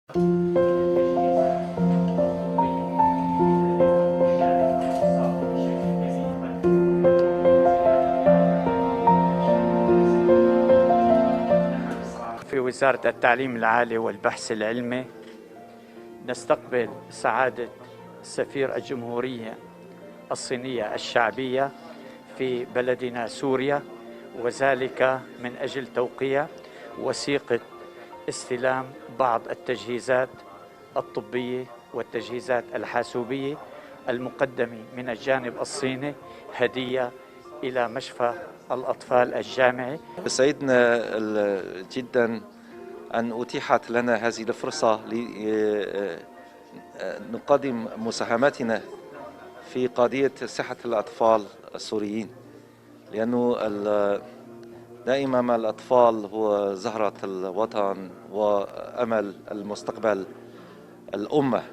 في وزارة التعليم العالي والبحث العلمي نستقبل سعادة سفير الجمهورية الصينية الشعبية في بلدنا سوريا، وذلك من أجل توقيع وثيقة استلام بعض التجهيزات الطبية والتجهيزات الحاسوبية المقدمة من الجانب الصيني هدية إلى مشفى الأطفال الجامعي. سعدنا جدا أن أتيحت لنا هذه الفرصة لنقدم مساهمتنا في قضية صحة الأطفال السوريين، لأنه دائما ما الأطفال هو زهرة الوطن وأمل المستقبل الأمة.